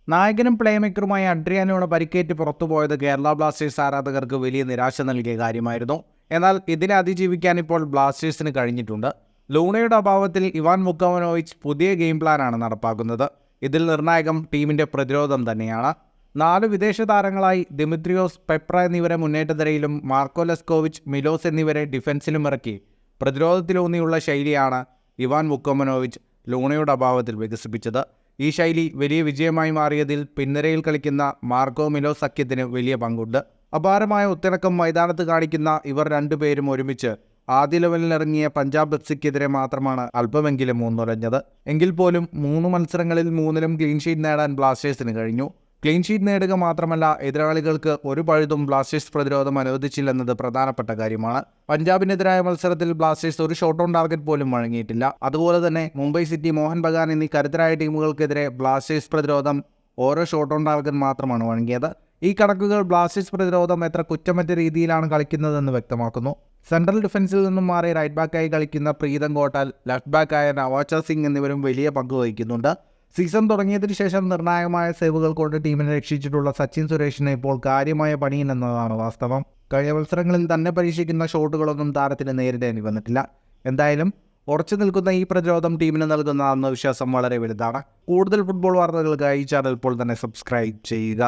നായകനും പ്ലേമേക്കറുമായ അഡ്രിയാനോയുടെ പരിക്കേറ്റ് പുറത്തുപോയത് കേരള ബ്ലാസ്റ്റേഴ്സ് ആരാധകർക്ക് വലിയ നിരാശ നൽകിയ കാര്യമായിരുന്നു. എന്നാൽ ഇതിനെ അതിജീവിക്കാൻ ഇപ്പോൾ ബ്ലാസ്റ്റേഴ്സിന് കഴിഞ്ഞിട്ടുണ്ട്. ലൂണയുടെ അഭാവത്തിൽ ഇവാൻ വുക്കോമനോവിച്ച് പുതിയ ഗെയിം പ്ലാനാണ് നടപ്പാക്കുന്നത്. ഇതിൽ നിർണായകം ടീമിൻ്റെ പ്രതിരോധം തന്നെയാണ്. 4 വിദേശ താരങ്ങളായി ദിമിത്രിയോസ്, പെപ്ര എന്നിവരെ മുന്നേറ്റനിരയിലും മാർക്കോ ലെസ്കോവിച്ച്, മിലോസ് എന്നിവരെ ഡിഫൻസിലും ഇറക്കി പ്രതിരോധത്തിലൂന്നിയുള്ള ശൈലിയാണ് ഇവാൻ വുക്കോമനോവിച്ച് ലൂണയുടെ അഭാവത്തിൽ വികസിപ്പിച്ചത്. ഈ ശൈലി വലിയ വിജയമായി മാറിയതിൽ പിൻനിരയിൽ കളിക്കുന്ന മാർക്കോ മിലോസ് സഖ്യത്തിന് വലിയ പങ്കുണ്ട്. അപാരമായ ഒത്തിണക്കം മൈതാനത്ത് കാണിക്കുന്ന ഇവർ രണ്ടുപേരും ഒരുമിച്ച് ആദ്യ ലെവലിലിറങ്ങിയ പഞ്ചാബ് എഫ്സിക്കെതിരെ മാത്രമാണ് അല്പമെങ്കിലും മുന്നുലഞ്ഞത്. എങ്കിൽ പോലും 3 മത്സരങ്ങളിൽ 3ലും ക്ലീൻ ഷീറ്റ് നേടാൻ ബ്ലാസ്റ്റേഴ്സിന് കഴിഞ്ഞു. ക്ലീൻ ഷീറ്റ് നേടുക മാത്രമല്ല, എതിരാളികൾക്ക് ഒരു പഴുതും ബ്ലാസ്റ്റേഴ്സ് പ്രതിരോധം അനുവദിച്ചില്ലെന്നത് പ്രധാനപ്പെട്ട കാര്യമാണ്. പഞ്ചാബിനെതിരായ മത്സരത്തിൽ ബ്ലാസ്റ്റേഴ്സ് ഒരു ഷോട്ട് ഓൺ ടാർഗറ്റ് പോലും വഴങ്ങിയിട്ടില്ല. അതുപോലെ തന്നെ മുംബൈ സിറ്റി, മോഹൻ ബഗാൻ എന്നീ കരുത്തരായ ടീമുകൾക്കെതിരെ ബ്ലാസ്റ്റേഴ്സ് പ്രതിരോധം ഓരോ ഷോട്ട് ഓൺ ടാർഗറ്റ് മാത്രമാണ് വഴങ്ങിയത്. ഈ കണക്കുകൾ ബ്ലാസ്റ്റേഴ്സ് പ്രതിരോധം എത്ര കുറ്റമറ്റ രീതിയിലാണ് കളിക്കുന്നതെന്ന് വ്യക്തമാക്കുന്നു. സെൻട്രൽ ഡിഫൻസിൽ നിന്നും മാറി റൈറ്റ് ബാക്കായി കളിക്കുന്ന പ്രീതം കോട്ടാൽ, ലെഫ്റ്റ് ബാക്കായ നവാച്ച സിംഗ് എന്നിവരും വലിയ പങ്ക് വഹിക്കുന്നുണ്ട്. സീസൺ തുടങ്ങിയതിനു ശേഷം നിർണായകമായ സേവുകൾ കൊണ്ട് ടീമിനെ രക്ഷിച്ചിട്ടുള്ള സച്ചിൻ സുരേഷിന് ഇപ്പോൾ കാര്യമായ പണിയില്ലെന്നതാണ് വാസ്തവം. കഴിഞ്ഞ മത്സരങ്ങളിൽ തന്നെ പരീക്ഷിക്കുന്ന ഷോട്ടുകളൊന്നും താരത്തിന് നേരിടേണ്ടി വന്നിട്ടില്ല. എന്തായാലും ഉറച്ചു നിൽക്കുന്ന ഈ പ്രതിരോധം ടീമിന് നൽകുന്ന ആത്മവിശ്വാസം വളരെ വലുതാണ്. കൂടുതൽ ഫുട്ബോൾ വാർത്തകൾക്കായി ഈ ചാനൽ ഇപ്പോൾ തന്നെ സബ്സ്ക്രൈബ് ചെയ്യുക.